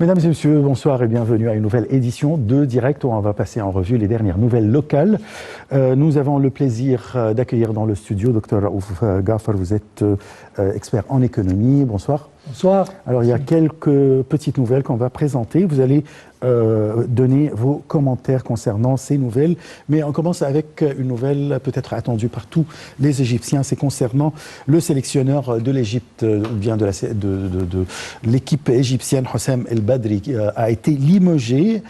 Mesdames et messieurs, bonsoir et bienvenue à une nouvelle édition de Direct où on va passer en revue les dernières nouvelles locales. Nous avons le plaisir d'accueillir dans le studio Dr Raouf Ghaffar, vous êtes expert en économie. Bonsoir. Bonsoir. Alors il y a quelques petites nouvelles qu'on va présenter. Vous allez donner vos commentaires concernant ces nouvelles. Mais on commence avec une nouvelle peut-être attendue par tous les Égyptiens. C'est concernant le sélectionneur de l'Égypte, ou bien de l'équipe égyptienne, Hossam El Badri, qui a été limogé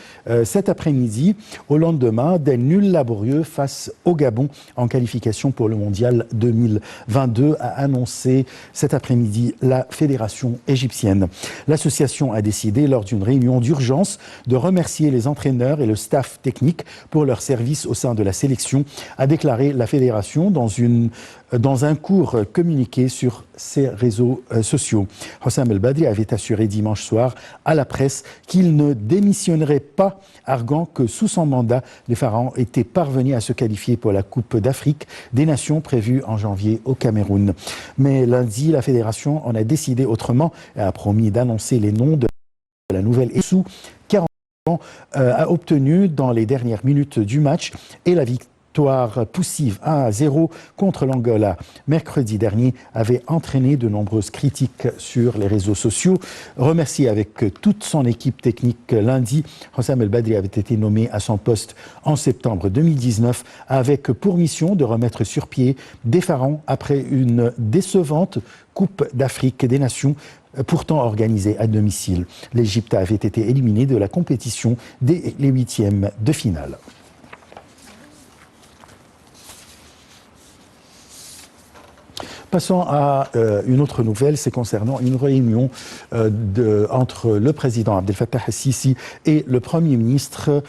cet après-midi au lendemain d'un nul laborieux face au Gabon en qualification pour le Mondial 2022, a annoncé cet après-midi la Fédération égyptienne. L'association a décidé lors d'une réunion d'urgence de remercier les entraîneurs et le staff technique pour leur service au sein de la sélection, a déclaré la fédération dans un court communiqué sur ses réseaux sociaux. Hossam El Badri avait assuré dimanche soir à la presse qu'il ne démissionnerait pas, arguant que sous son mandat, les Pharaons étaient parvenus à se qualifier pour la Coupe d'Afrique des Nations prévue en janvier au Cameroun. Mais lundi, la fédération en a décidé autrement et a promis d'annoncer les noms de la nouvelle et sous 40 ans a obtenu dans les dernières minutes du match et la victoire poussive 1-0 contre l'Angola mercredi dernier avait entraîné de nombreuses critiques sur les réseaux sociaux. Remercié avec toute son équipe technique lundi, Hossam El Badri avait été nommé à son poste en septembre 2019 avec pour mission de remettre sur pied des Pharaons après une décevante Coupe d'Afrique des Nations pourtant organisée à domicile. L'Égypte avait été éliminée de la compétition dès les huitièmes de finale. Passons à une autre nouvelle, c'est concernant une réunion entre le président Abdel Fattah el-Sisi et le Premier ministre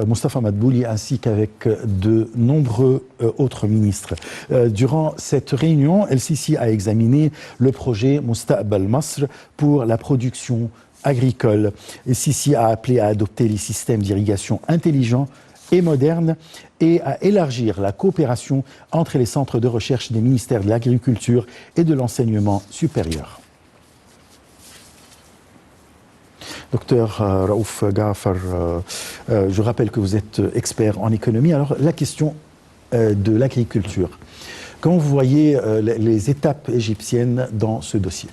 Moustapha Madbouli, ainsi qu'avec de nombreux autres ministres. Durant cette réunion, el-Sisi a examiné le projet Mustaqbal Masr pour la production agricole. El-Sisi a appelé à adopter les systèmes d'irrigation intelligents et moderne et à élargir la coopération entre les centres de recherche des ministères de l'Agriculture et de l'Enseignement supérieur. Docteur Raouf Ghaffar, je rappelle que vous êtes expert en économie. Alors la question de l'agriculture, comment vous voyez les étapes égyptiennes dans ce dossier?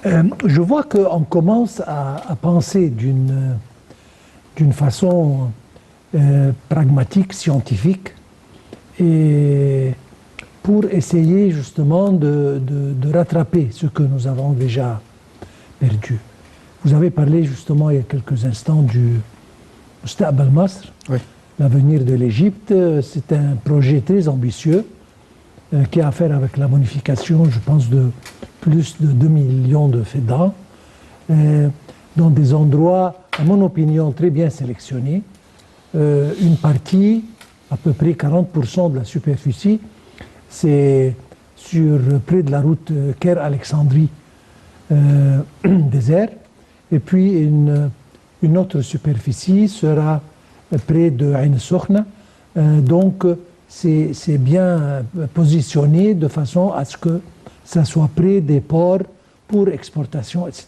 Je vois qu'on commence à penser d'une façon pragmatique, scientifique, et pour essayer justement de rattraper ce que nous avons déjà perdu. Vous avez parlé justement il y a quelques instants du Mustaqbal Masr, oui. L'avenir de l'Égypte. C'est un projet très ambitieux qui a à faire avec la bonification, je pense, de plus de 2 millions de FEDA dans des endroits, à mon opinion, très bien sélectionnés. Une partie, à peu près 40% de la superficie, c'est près de la route Caire-Alexandrie désert. Et puis une autre superficie sera près de Ain Sokhna. Donc c'est bien positionné de façon à ce que ça soit près des ports pour exportation, etc.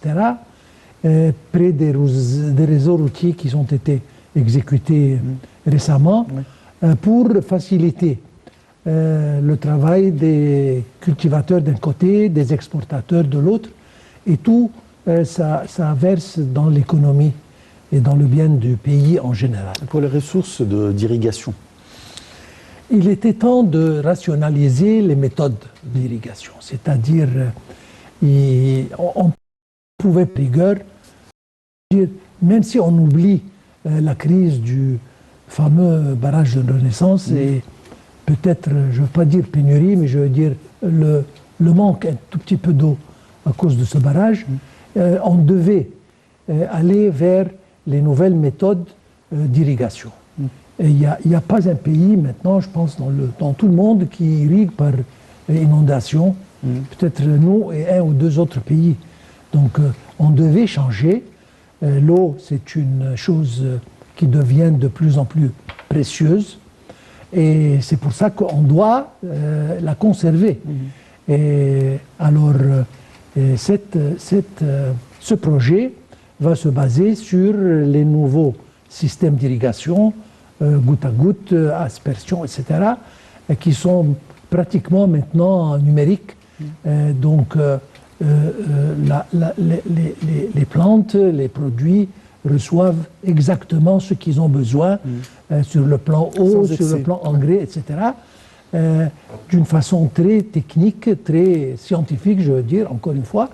Près des réseaux routiers qui ont été exécutés récemment, pour faciliter le travail des cultivateurs d'un côté, des exportateurs de l'autre, et tout ça verse dans l'économie et dans le bien du pays en général. Pour les ressources d'irrigation, il était temps de rationaliser les méthodes d'irrigation, c'est-à-dire on pouvait rigueur dire, même si on oublie la crise du fameux barrage de Renaissance et peut-être, je ne veux pas dire pénurie, mais je veux dire le manque un tout petit peu d'eau à cause de ce barrage, on devait aller vers les nouvelles méthodes d'irrigation. Et il n'y a pas un pays maintenant, je pense, dans tout le monde qui irrigue par inondation, peut-être nous et un ou deux autres pays. Donc on devait changer. L'eau, c'est une chose qui devient de plus en plus précieuse et c'est pour ça qu'on doit la conserver. Et alors, ce projet va se baser sur les nouveaux systèmes d'irrigation, goutte à goutte, aspersion, etc., qui sont pratiquement maintenant numériques. Donc, les plantes, les produits reçoivent exactement ce qu'ils ont besoin sur le plan eau, sur le plan engrais, etc. D'une façon très technique, très scientifique, je veux dire, encore une fois,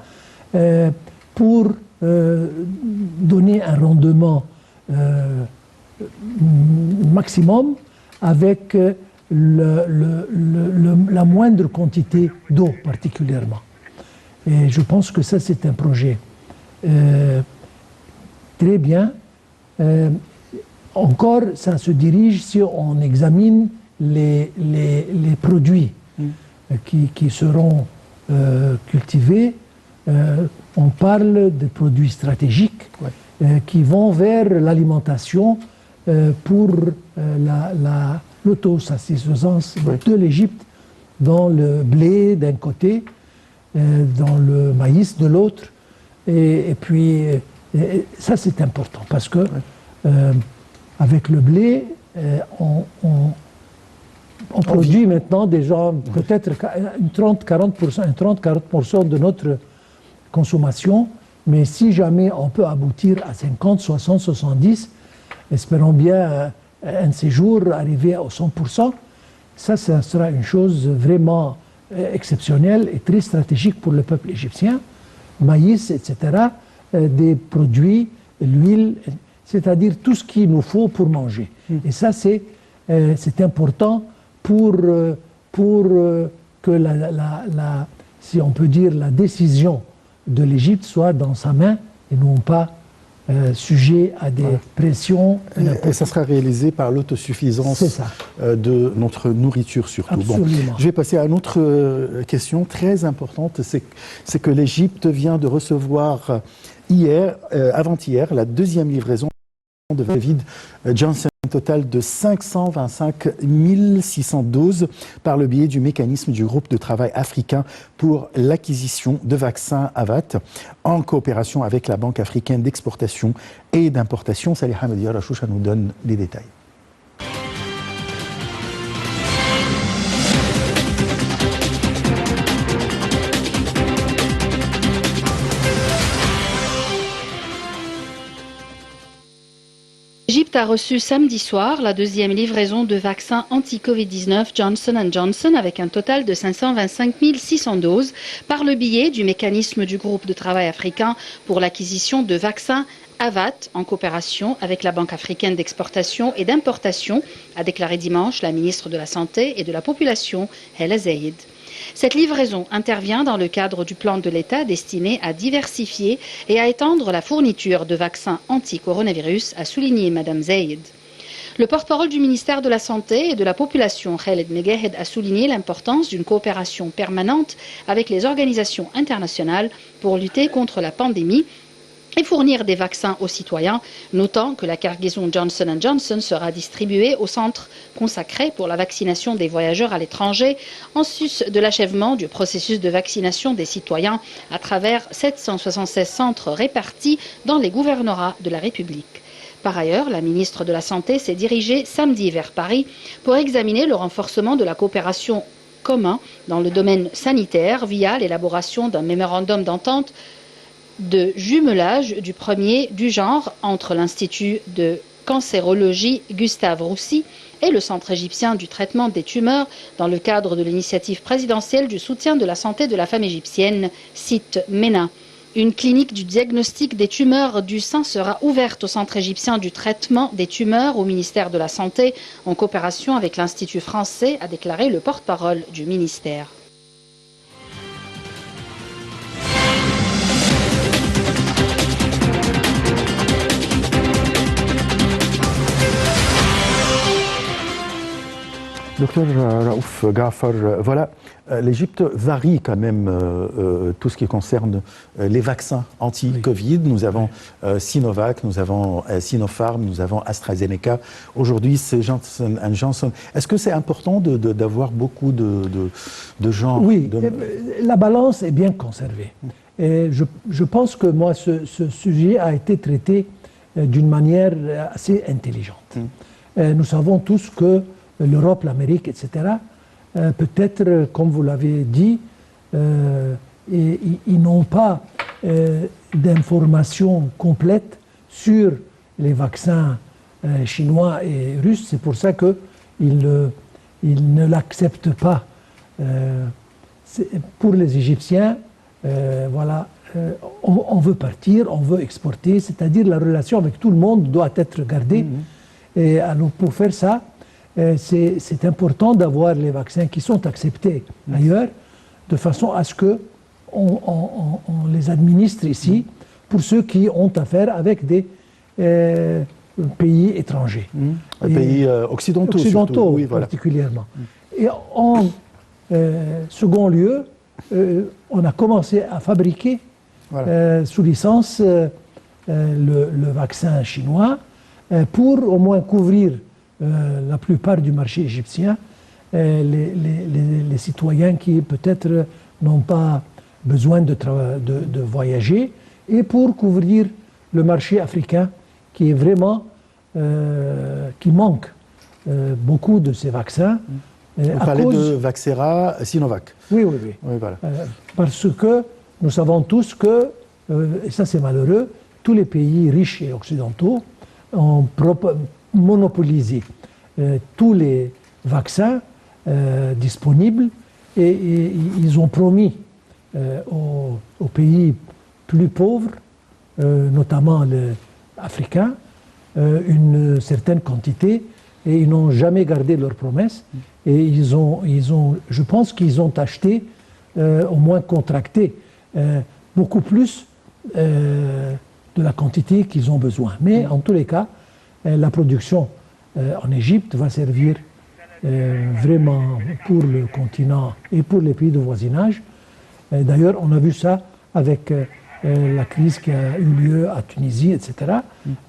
pour donner un rendement maximum avec la moindre quantité d'eau particulièrement. Et je pense que ça, c'est un projet très bien. Encore, ça se dirige si on examine les produits qui seront cultivés. On parle de produits stratégiques qui vont vers l'alimentation pour l'autosuffisance de l'Égypte dans le blé d'un côté, dans le maïs de l'autre. Et puis, ça c'est important parce que avec le blé, on produit maintenant déjà peut-être 30-40% de notre consommation, mais si jamais on peut aboutir à 50, 60, 70, espérons bien un de ces jours arriver à 100%, ça sera une chose vraiment exceptionnelle et très stratégique pour le peuple égyptien. Maïs, etc., des produits, l'huile, c'est-à-dire tout ce qu'il nous faut pour manger. Et ça, c'est important pour que si on peut dire, la décision de l'Égypte soit dans sa main et non pas sujet à des pressions. Et ça sera réalisé par l'autosuffisance de notre nourriture surtout. Bon, je vais passer à une autre question très importante, c'est que l'Égypte vient de recevoir avant-hier, la deuxième livraison de David Johnson, un total de 525 600 doses par le biais du mécanisme du groupe de travail africain pour l'acquisition de vaccins AVAT en coopération avec la Banque africaine d'exportation et d'importation. Salih Hamedi Rachoucha nous donne les détails. L'Égypte a reçu samedi soir la deuxième livraison de vaccins anti-Covid-19 Johnson & Johnson avec un total de 525 600 doses par le biais du mécanisme du groupe de travail africain pour l'acquisition de vaccins AVAT en coopération avec la Banque africaine d'exportation et d'importation, a déclaré dimanche la ministre de la Santé et de la Population, Hala Zeid. Cette livraison intervient dans le cadre du plan de l'État destiné à diversifier et à étendre la fourniture de vaccins anti-coronavirus, a souligné Mme Zeid. Le porte-parole du ministère de la Santé et de la Population, Khaled Megahed, a souligné l'importance d'une coopération permanente avec les organisations internationales pour lutter contre la pandémie et fournir des vaccins aux citoyens, notant que la cargaison Johnson & Johnson sera distribuée au centre consacré pour la vaccination des voyageurs à l'étranger, en sus de l'achèvement du processus de vaccination des citoyens à travers 776 centres répartis dans les gouvernorats de la République. Par ailleurs, la ministre de la Santé s'est dirigée samedi vers Paris pour examiner le renforcement de la coopération commun dans le domaine sanitaire via l'élaboration d'un mémorandum d'entente de jumelage du premier du genre entre l'Institut de cancérologie Gustave Roussy et le Centre égyptien du traitement des tumeurs dans le cadre de l'initiative présidentielle du soutien de la santé de la femme égyptienne, CIT MENA. Une clinique du diagnostic des tumeurs du sein sera ouverte au Centre égyptien du traitement des tumeurs au ministère de la Santé en coopération avec l'Institut français, a déclaré le porte-parole du ministère. Docteur Raouf Ghafar, voilà, l'Égypte varie quand même tout ce qui concerne les vaccins anti-Covid. Nous avons Sinovac, nous avons Sinopharm, nous avons AstraZeneca. Aujourd'hui, c'est Johnson & Johnson. Est-ce que c'est important d'avoir beaucoup de gens? Oui, la balance est bien conservée. Et je pense que moi, ce sujet a été traité d'une manière assez intelligente. Nous savons tous que l'Europe, l'Amérique, etc., peut-être, comme vous l'avez dit, ils n'ont pas d'informations complètes sur les vaccins chinois et russes. C'est pour ça qu'ils ne l'acceptent pas. Pour les Égyptiens, voilà, on veut partir, on veut exporter, c'est-à-dire la relation avec tout le monde doit être gardée. Et alors pour faire ça, c'est important d'avoir les vaccins qui sont acceptés ailleurs, de façon à ce que on les administre ici pour ceux qui ont affaire avec des pays étrangers. Pays occidentaux surtout, oui, voilà. particulièrement. Et en second lieu, on a commencé à fabriquer sous licence le vaccin chinois pour au moins couvrir la plupart du marché égyptien, les citoyens qui peut-être n'ont pas besoin de voyager, et pour couvrir le marché africain qui est vraiment, qui manque beaucoup de ces vaccins. Vous parlez de Vaxera, Sinovac. Oui. Voilà. Parce que nous savons tous que, et ça c'est malheureux, tous les pays riches et occidentaux ont monopolisé tous les vaccins disponibles et ils ont promis aux pays plus pauvres, notamment les africains, une certaine quantité, et ils n'ont jamais gardé leurs promesses. Et je pense qu'ils ont acheté, au moins contracté, beaucoup plus de la quantité qu'ils ont besoin. Mais en tous les cas, la production en Égypte va servir vraiment pour le continent et pour les pays de voisinage. D'ailleurs, on a vu ça avec la crise qui a eu lieu à Tunisie, etc.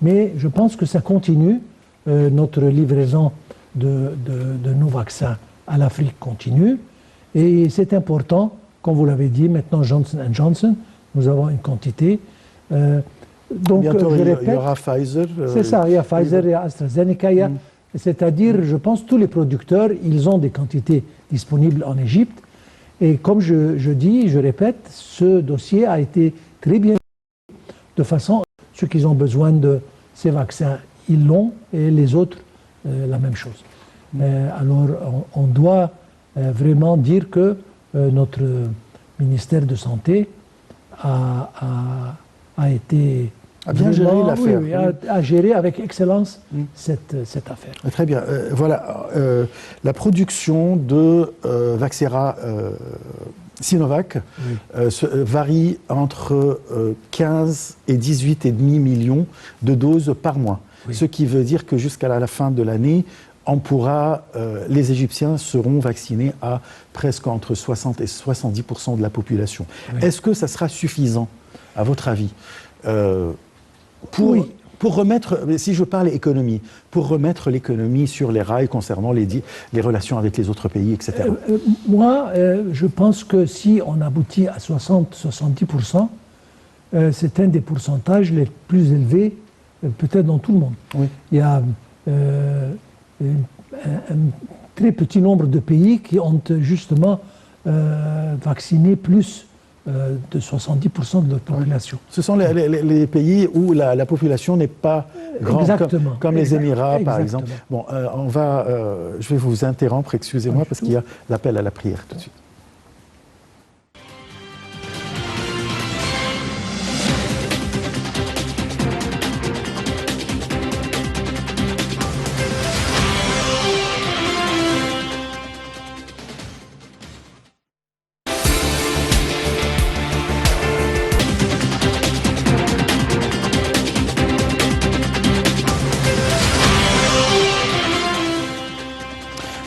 Mais je pense que ça continue. Notre livraison de nos vaccins à l'Afrique continue. Et c'est important, comme vous l'avez dit, maintenant Johnson & Johnson, nous avons une quantité. Donc, bientôt, je répète, il y aura Pfizer. C'est ça, il y a Pfizer, il y a AstraZeneca, c'est-à-dire, je pense, tous les producteurs, ils ont des quantités disponibles en Égypte. Et comme je dis, je répète, ce dossier a été très bien fait, de façon à ceux qui ont besoin de ces vaccins, ils l'ont, et les autres, la même chose. Alors, on doit vraiment dire que notre ministère de Santé a bien géré l'affaire. Oui, a géré avec excellence cette affaire. Très bien. Voilà, la production de Vaxera Sinovac varie entre 15 et 18,5 millions de doses par mois. Ce qui veut dire que jusqu'à la fin de l'année, les Égyptiens seront vaccinés à presque entre 60 et 70% de la population. Est-ce que ça sera suffisant, à votre avis, pour remettre, si je parle économie, pour remettre l'économie sur les rails concernant les relations avec les autres pays, etc. Moi, je pense que si on aboutit à 60-70%, c'est un des pourcentages les plus élevés, peut-être dans tout le monde. Oui. Il y a un très petit nombre de pays qui ont justement vacciné plus de 70% de leur population. Ce sont les pays où la population n'est pas grande, comme les Émirats, par exemple. Bon, je vais vous interrompre, excusez-moi, parce qu'il y a l'appel à la prière tout de suite.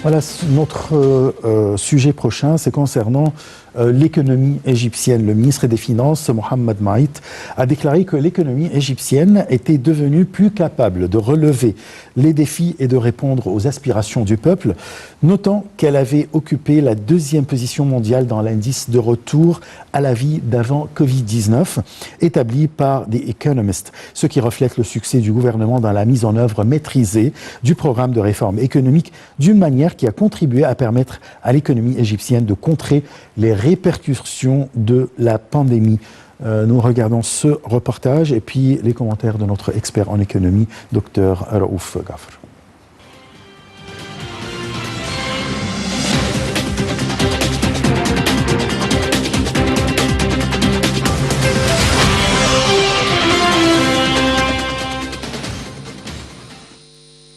Voilà, notre sujet prochain, c'est concernant l'économie égyptienne. Le ministre des Finances, Mohamed Maït, a déclaré que l'économie égyptienne était devenue plus capable de relever les défis et de répondre aux aspirations du peuple, notant qu'elle avait occupé la 2e position mondiale dans l'indice de retour à la vie d'avant Covid-19, établi par The Economist, ce qui reflète le succès du gouvernement dans la mise en œuvre maîtrisée du programme de réforme économique d'une manière qui a contribué à permettre à l'économie égyptienne de contrer les répercussions de la pandémie. Nous regardons ce reportage et puis les commentaires de notre expert en économie, Dr Raouf Gafr.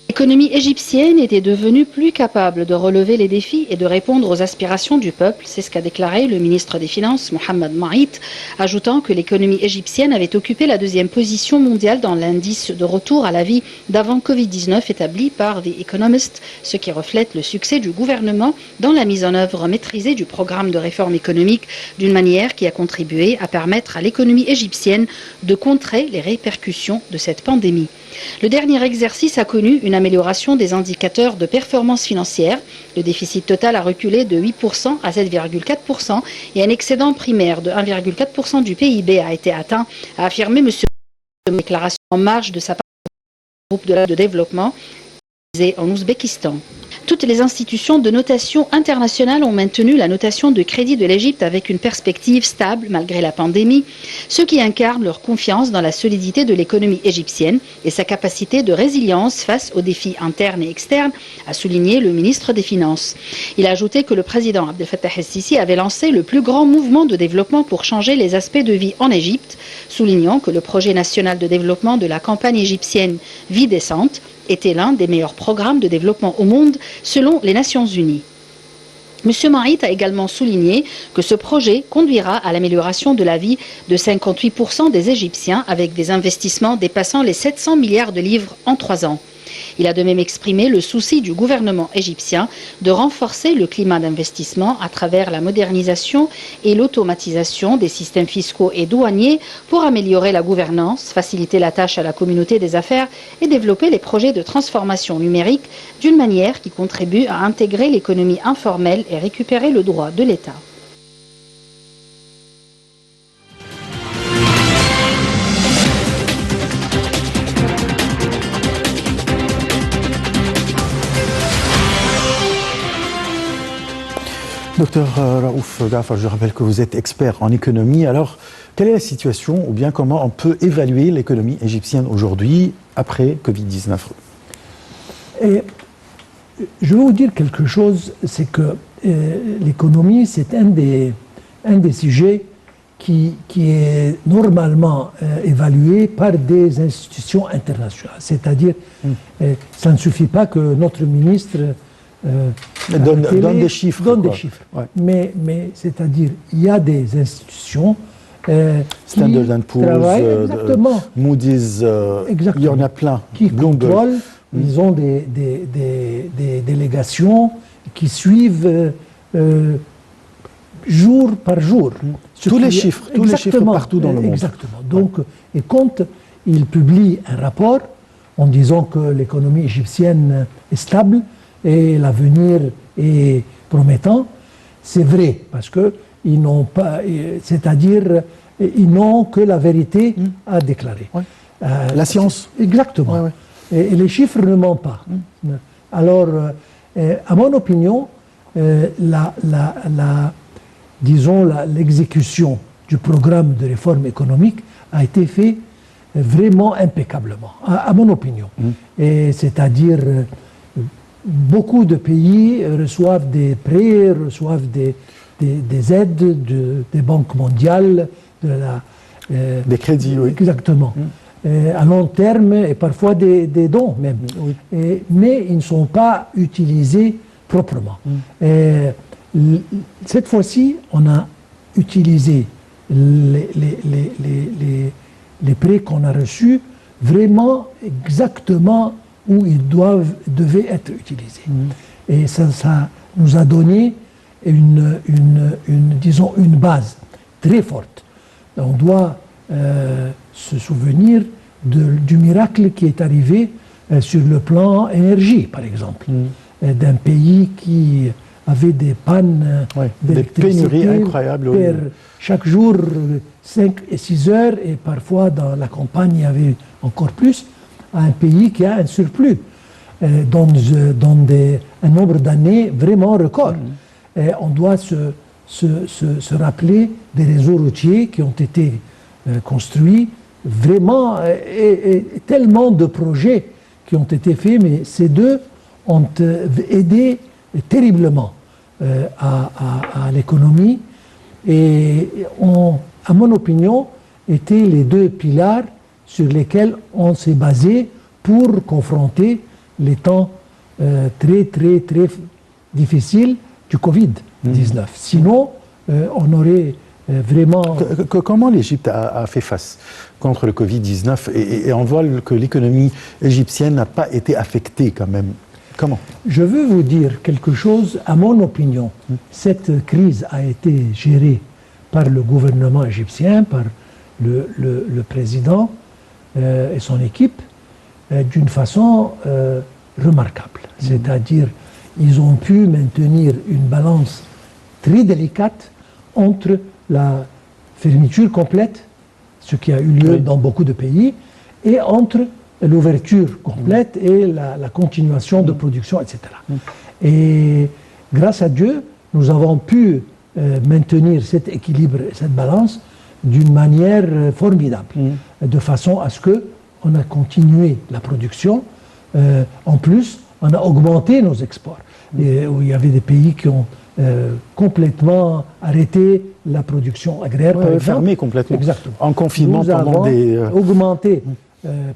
L'économie égyptienne était devenue plus capable de relever les défis et de répondre aux aspirations du peuple, c'est ce qu'a déclaré le ministre des Finances, Mohamed Maït, ajoutant que l'économie égyptienne avait occupé la 2e position mondiale dans l'indice de retour à la vie d'avant Covid-19 établi par The Economist, ce qui reflète le succès du gouvernement dans la mise en œuvre maîtrisée du programme de réforme économique d'une manière qui a contribué à permettre à l'économie égyptienne de contrer les répercussions de cette pandémie. Le dernier exercice a connu une amélioration des indicateurs de performance financière. Le déficit total a reculé de 8% à 7,4% et un excédent primaire de 1,4% du PIB a été atteint, a affirmé M. de déclaration en marge de sa part du groupe de développement en Ouzbékistan. Toutes les institutions de notation internationale ont maintenu la notation de crédit de l'Égypte avec une perspective stable malgré la pandémie, ce qui incarne leur confiance dans la solidité de l'économie égyptienne et sa capacité de résilience face aux défis internes et externes, a souligné le ministre des Finances. Il a ajouté que le président Abdel Fattah el-Sisi avait lancé le plus grand mouvement de développement pour changer les aspects de vie en Égypte, soulignant que le projet national de développement de la campagne égyptienne Vie décente était l'un des meilleurs programmes de développement au monde selon les Nations Unies. M. Maït a également souligné que ce projet conduira à l'amélioration de la vie de 58% des Égyptiens avec des investissements dépassant les 700 milliards de livres en 3 ans. Il a de même exprimé le souci du gouvernement égyptien de renforcer le climat d'investissement à travers la modernisation et l'automatisation des systèmes fiscaux et douaniers pour améliorer la gouvernance, faciliter la tâche à la communauté des affaires et développer les projets de transformation numérique d'une manière qui contribue à intégrer l'économie informelle et récupérer le droit de l'État. Docteur Raouf Gafr, je rappelle que vous êtes expert en économie. Alors, quelle est la situation ou bien comment on peut évaluer l'économie égyptienne aujourd'hui après Covid-19 ? Et je vais vous dire quelque chose, c'est que l'économie, c'est un des sujets qui est normalement évalué par des institutions internationales. C'est-à-dire, ça ne suffit pas que notre ministre donne des chiffres. Donne des chiffres. Ouais. Mais c'est-à-dire, il y a des institutions Standard & Poor's, Moody's, il y en a plein. Qui contrôlent, ils ont des délégations qui suivent jour par jour. Tous les chiffres partout dans le monde. Exactement. Donc, et quand ils publient un rapport en disant que l'économie égyptienne est stable, et l'avenir est promettant, c'est vrai, parce qu'ils n'ont pas, c'est-à-dire, ils n'ont que la vérité à déclarer. Ouais. La science. Exactement. Ouais. Et les chiffres ne mentent pas. Alors, à mon opinion, l'exécution du programme de réforme économique a été fait vraiment impeccablement, à mon opinion. Et c'est-à-dire, beaucoup de pays reçoivent des prêts, reçoivent des aides des banques mondiales, des crédits, oui. Exactement. À long terme et parfois des dons même. Oui. Mais ils ne sont pas utilisés proprement. Cette fois-ci, on a utilisé les prêts qu'on a reçus vraiment exactement où ils devaient être utilisés. Et ça nous a donné disons, une base très forte. On doit se souvenir du miracle qui est arrivé sur le plan énergie, par exemple, d'un pays qui avait des pannes des pénuries incroyables. Chaque jour, 5 et 6 heures, et parfois dans la campagne, il y avait encore plus, à un pays qui a un surplus dans un nombre d'années vraiment record. On doit se rappeler des réseaux routiers qui ont été construits, vraiment, et tellement de projets qui ont été faits, mais ces deux ont aidé terriblement à l'économie et à mon opinion, étaient les deux piliers sur lesquels on s'est basé pour confronter les temps très difficiles du Covid-19. Sinon, on aurait vraiment... Comment l'Égypte a fait face contre le Covid-19 et on voit que l'économie égyptienne n'a pas été affectée quand même. Comment? Je veux vous dire quelque chose, à mon opinion. Cette crise a été gérée par le gouvernement égyptien, par le président et son équipe, d'une façon remarquable. C'est-à-dire, ils ont pu maintenir une balance très délicate entre la fermeture complète, ce qui a eu lieu dans beaucoup de pays, et entre l'ouverture complète et la continuation de production, etc. Et grâce à Dieu, nous avons pu maintenir cet équilibre et cette balance d'une manière formidable, de façon à ce qu'on a continué la production. En plus, on a augmenté nos exports. Et où il y avait des pays qui ont complètement arrêté la production agraire, par exemple. Fermé complètement. Exactement. En confinement pendant des... augmenté,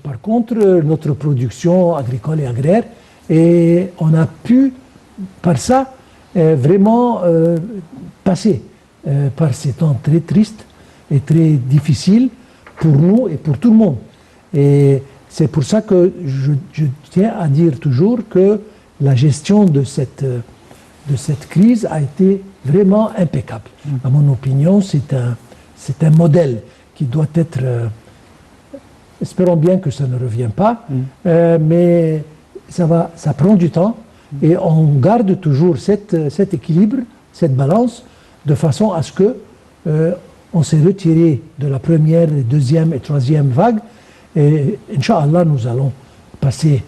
par contre, notre production agricole et agraire. Et on a pu, par ça, vraiment passer par ces temps très tristes et très difficiles pour nous et pour tout le monde. Et c'est pour ça que je tiens à dire toujours que la gestion de cette crise a été vraiment impeccable. À mon opinion, c'est un modèle qui doit être... espérons bien que ça ne revienne pas, mais ça prend du temps et on garde toujours cet équilibre, cette balance, de façon à ce que on s'est retiré de la première, deuxième et troisième vague. Et Inch'Allah, nous allons passer,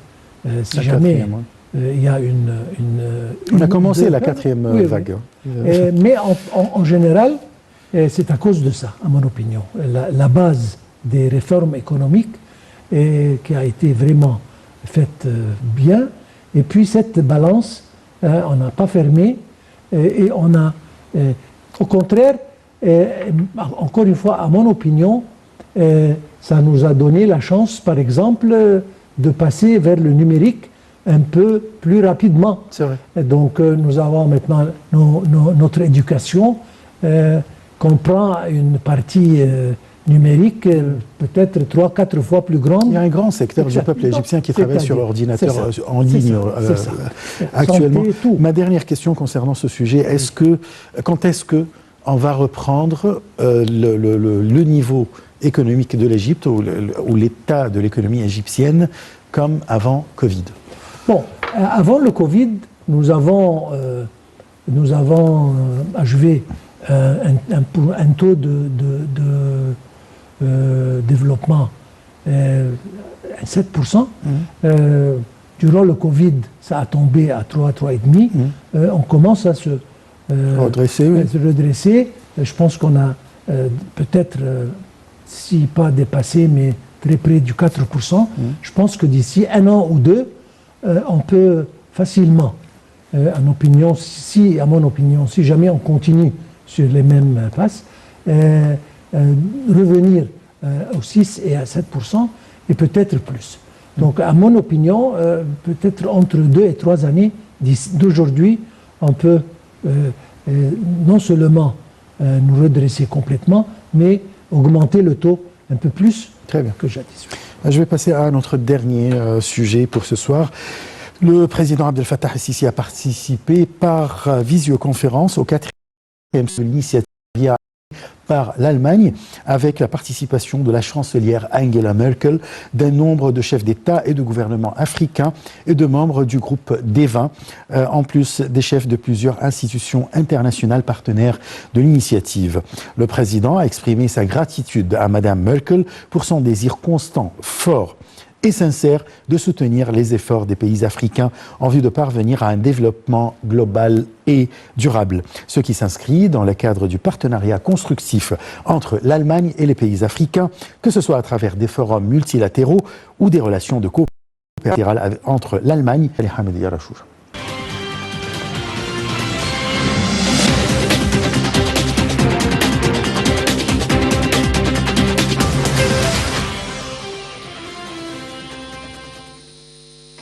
si jamais il y a on a commencé la quatrième vague. Mais en général, c'est à cause de ça, à mon opinion. La base des réformes économiques qui a été vraiment faite bien. Et puis cette balance, on n'a pas fermé et on a, au contraire, encore une fois, à mon opinion, ça nous a donné la chance, par exemple, de passer vers le numérique un peu plus rapidement. C'est vrai. Donc nous avons maintenant notre éducation comprend une partie numérique peut-être 3-4 fois plus grande. Il y a un grand secteur du peuple égyptien qui travaille sur ordinateur en ligne actuellement. Ma dernière question concernant ce sujet, quand est-ce que on va reprendre le niveau économique de l'Égypte ou l'état de l'économie égyptienne comme avant Covid? Bon, avant le Covid, nous avons achevé un taux de développement 7%. Durant le Covid, ça a tombé à 3,5%. On commence à se redresser. Je pense qu'on a peut-être, si pas dépassé, mais très près du 4%. Je pense que d'ici 1 an ou 2, on peut facilement, à mon opinion, si jamais on continue sur les mêmes passes, revenir aux 6 et à 7% et peut-être plus. Donc, à mon opinion, peut-être entre 2 et 3 années d'aujourd'hui, on peut non seulement nous redresser complètement, mais augmenter le taux un peu plus que jadis. Je vais passer à notre dernier sujet pour ce soir. Le président Abdel Fattah el-Sisi a participé par visioconférence au 4e de l'initiative par l'Allemagne, avec la participation de la chancelière Angela Merkel, d'un nombre de chefs d'État et de gouvernement africains et de membres du groupe D20, en plus des chefs de plusieurs institutions internationales partenaires de l'initiative. Le président a exprimé sa gratitude à Madame Merkel pour son désir constant, fort et sincère de soutenir les efforts des pays africains en vue de parvenir à un développement global et durable, ce qui s'inscrit dans le cadre du partenariat constructif entre l'Allemagne et les pays africains, que ce soit à travers des forums multilatéraux ou des relations de coopération entre l'Allemagne et les Hamid Yarachour.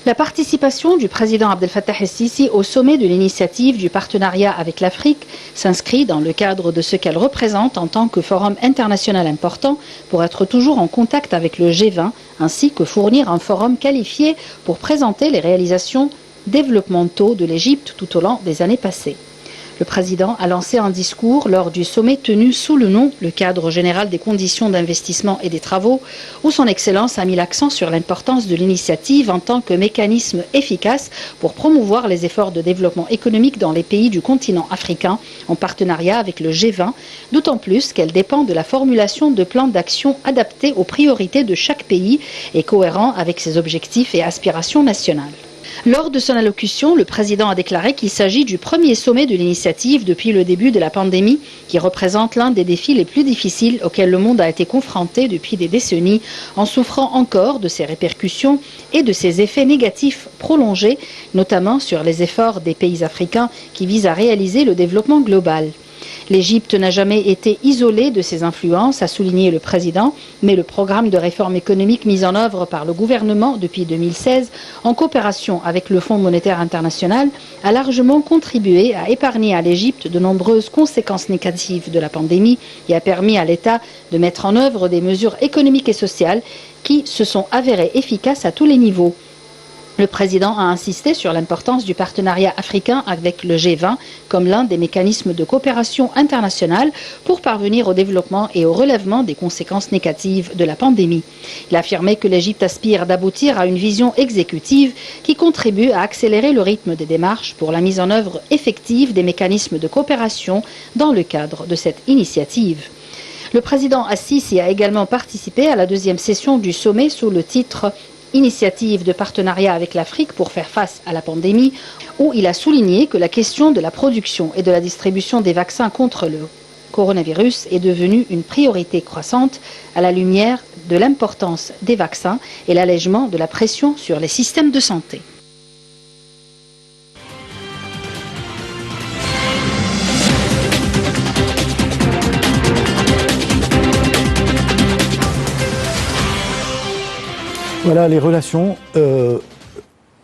La participation du président Abdel Fattah el-Sisi au sommet de l'initiative du partenariat avec l'Afrique s'inscrit dans le cadre de ce qu'elle représente en tant que forum international important pour être toujours en contact avec le G20, ainsi que fournir un forum qualifié pour présenter les réalisations développementaux de l'Égypte tout au long des années passées. Le président a lancé un discours lors du sommet tenu sous le nom le cadre général des conditions d'investissement et des travaux, où son Excellence a mis l'accent sur l'importance de l'initiative en tant que mécanisme efficace pour promouvoir les efforts de développement économique dans les pays du continent africain en partenariat avec le G20, d'autant plus qu'elle dépend de la formulation de plans d'action adaptés aux priorités de chaque pays et cohérents avec ses objectifs et aspirations nationales. Lors de son allocution, le président a déclaré qu'il s'agit du premier sommet de l'initiative depuis le début de la pandémie, qui représente l'un des défis les plus difficiles auxquels le monde a été confronté depuis des décennies, en souffrant encore de ses répercussions et de ses effets négatifs prolongés, notamment sur les efforts des pays africains qui visent à réaliser le développement global. L'Égypte n'a jamais été isolée de ses influences, a souligné le président, mais le programme de réforme économique mis en œuvre par le gouvernement depuis 2016, en coopération avec le Fonds monétaire international, a largement contribué à épargner à l'Égypte de nombreuses conséquences négatives de la pandémie et a permis à l'État de mettre en œuvre des mesures économiques et sociales qui se sont avérées efficaces à tous les niveaux. Le président a insisté sur l'importance du partenariat africain avec le G20 comme l'un des mécanismes de coopération internationale pour parvenir au développement et au relèvement des conséquences négatives de la pandémie. Il a affirmé que l'Égypte aspire d'aboutir à une vision exécutive qui contribue à accélérer le rythme des démarches pour la mise en œuvre effective des mécanismes de coopération dans le cadre de cette initiative. Le président Al-Sisi a également participé à la deuxième session du sommet sous le titre Initiative de partenariat avec l'Afrique pour faire face à la pandémie, où il a souligné que la question de la production et de la distribution des vaccins contre le coronavirus est devenue une priorité croissante à la lumière de l'importance des vaccins et l'allègement de la pression sur les systèmes de santé. Voilà les relations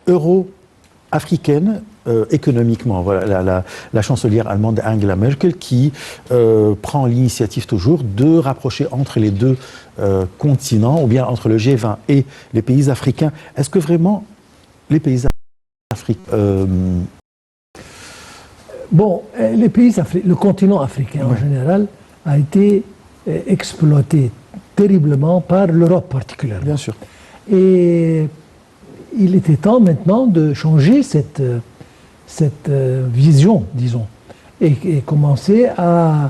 euro-africaines économiquement. Voilà la chancelière allemande Angela Merkel qui prend l'initiative toujours de rapprocher entre les deux continents, ou bien entre le G20 et les pays africains. Est-ce que vraiment les pays africains... Bon, le continent africain en général a été exploité terriblement par l'Europe particulièrement. Bien sûr. Et il était temps maintenant de changer cette vision, disons, et commencer à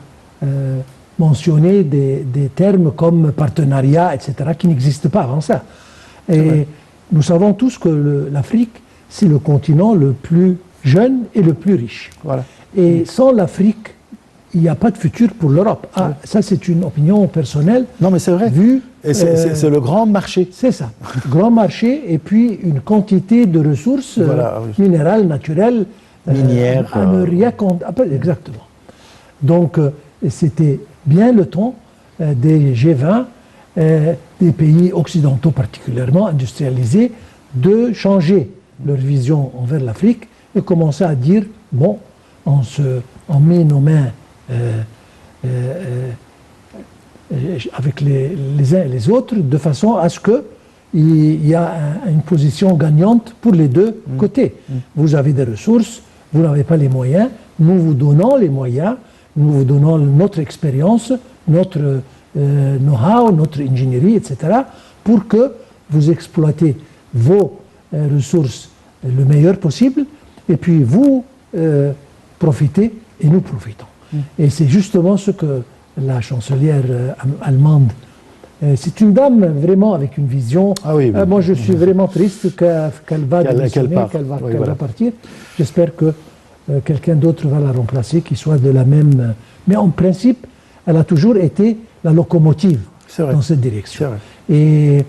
mentionner des termes comme partenariat, etc., qui n'existent pas avant ça. Et nous savons tous que l'Afrique, c'est le continent le plus jeune et le plus riche. Voilà. Et sans l'Afrique, il n'y a pas de futur pour l'Europe. Ah, ça, c'est une opinion personnelle. Non, mais c'est vrai. C'est le grand marché. C'est ça. Grand marché et puis une quantité de ressources minérales, naturelles, minières. À ne rien compter. Exactement. Donc, c'était bien le temps des G20, des pays occidentaux particulièrement industrialisés, de changer leur vision envers l'Afrique et commencer à dire, bon, on met nos mains avec les uns et les autres, de façon à ce que il y a une position gagnante pour les deux côtés. Vous avez des ressources, vous n'avez pas les moyens, nous vous donnons les moyens, nous vous donnons notre expérience, notre know-how, notre ingénierie, etc., pour que vous exploitez vos ressources le meilleur possible, et puis vous profitez et nous profitons. Et c'est justement ce que la chancelière allemande, c'est une dame vraiment avec une vision. Ah oui, oui. Moi, je suis vraiment triste qu'elle va démissionner, qu'elle va partir. J'espère que quelqu'un d'autre va la remplacer, qui soit de la même... Mais en principe, elle a toujours été la locomotive dans cette direction. Et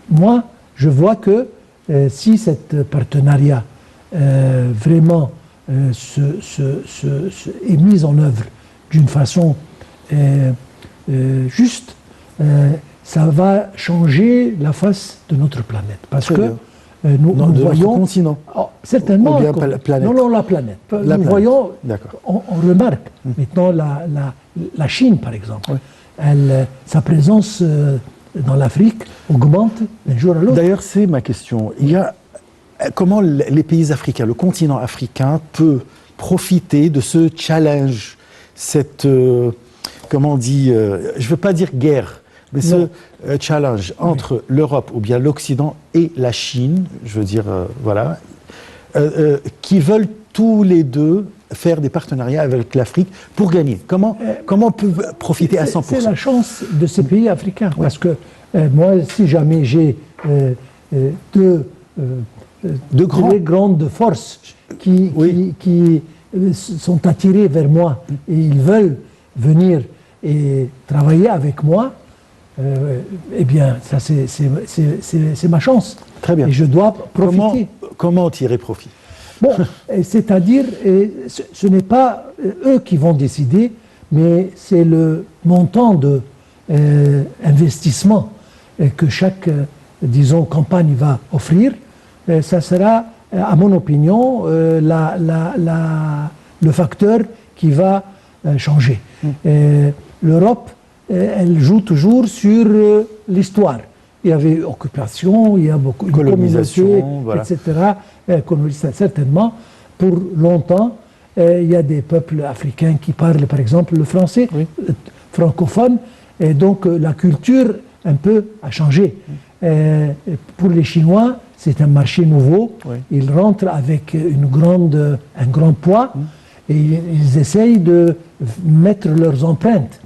moi, je vois que si cet partenariat vraiment est mis en œuvre d'une façon juste, ça va changer la face de notre planète. Parce que nous voyons... continent. Oh, certainement. Ou bien planète. Non, la planète. Nous voyons, on remarque maintenant la Chine, par exemple. Sa présence dans l'Afrique augmente d'un jour à l'autre. D'ailleurs, c'est ma question. Comment les pays africains, le continent africain, peut profiter de ce challenge, cette, comment on dit, je ne veux pas dire guerre, mais ce challenge entre l'Europe ou bien l'Occident et la Chine, je veux dire, voilà, qui veulent tous les deux faire des partenariats avec l'Afrique pour gagner. Comment on peut profiter à 100%? C'est la chance de ces pays africains, parce que moi, si jamais j'ai deux grandes forces qui sont attirées vers moi et ils veulent venir et travailler avec moi, eh bien, ça c'est ma chance. Très bien. Et je dois profiter. Comment tirer profit? Bon, c'est-à-dire, ce n'est pas eux qui vont décider, mais c'est le montant d'investissement que chaque, disons, campagne va offrir. Ça sera, à mon opinion, le facteur qui va changer. L'Europe, elle joue toujours sur l'histoire. Il y avait occupation, il y a beaucoup de colonisation, voilà. Etc. Colonisation, certainement. Pour longtemps, il y a des peuples africains qui parlent, par exemple, le français, francophone, et donc la culture un peu a changé. Pour les Chinois, c'est un marché nouveau. Ils rentrent avec un grand poids et ils essayent de mettre leurs empreintes.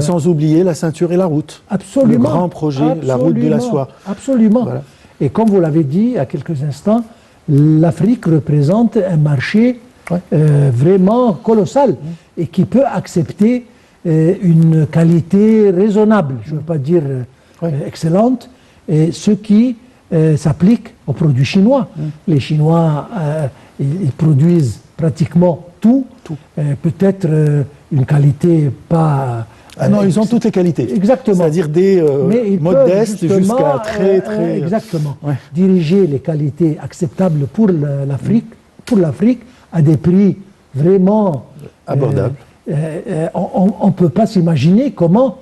Sans oublier la ceinture et la route. Absolument. Le grand projet, la route de la soie. Absolument. Voilà. Et comme vous l'avez dit il y a quelques instants, l'Afrique représente un marché vraiment colossal et qui peut accepter une qualité raisonnable, je ne veux pas dire excellente, et ce qui s'applique aux produits chinois. Les Chinois, ils produisent pratiquement tout. Peut-être une qualité pas... non, ils ont toutes les qualités. Exactement. C'est-à-dire des modestes jusqu'à très... exactement. Diriger les qualités acceptables pour l'Afrique à des prix vraiment... abordables. On ne peut pas s'imaginer comment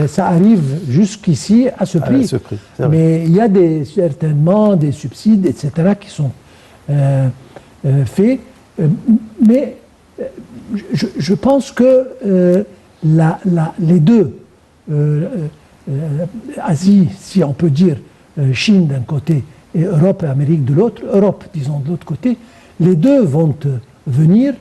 ça arrive jusqu'ici à ce prix. Mais il y a certainement des subsides, etc., qui sont faits. Mais je pense que les deux, Asie, si on peut dire, Chine d'un côté et Europe et Amérique de l'autre, Europe, disons, de l'autre côté, les deux vont venir,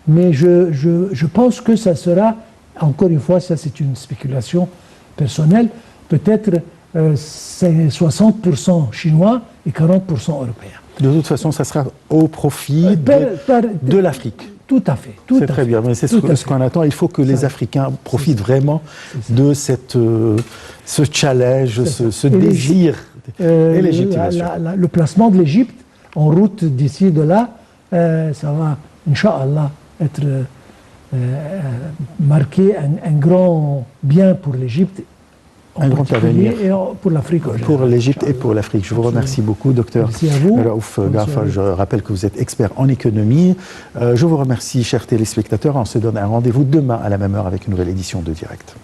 mais je pense que ça sera, encore une fois, ça c'est une spéculation personnelle, peut-être 60% chinois et 40% européens. De toute façon, ça sera au profit de l'Afrique. Tout à fait. C'est très bien, mais c'est ce qu'on attend. Il faut que les Africains profitent vraiment de ce challenge, ce désir. Et l'Égypte, bien sûr. Le placement de l'Égypte en route d'ici de là, ça va, Inch'Allah, être marqué un grand bien pour l'Égypte. Un grand avenir. Et pour l'Afrique. Pour l'Égypte et pour l'Afrique. Je vous remercie beaucoup, docteur Raouf Ghaffar. Je rappelle que vous êtes expert en économie. Je vous remercie, chers téléspectateurs. On se donne un rendez-vous demain à la même heure avec une nouvelle édition de Direct.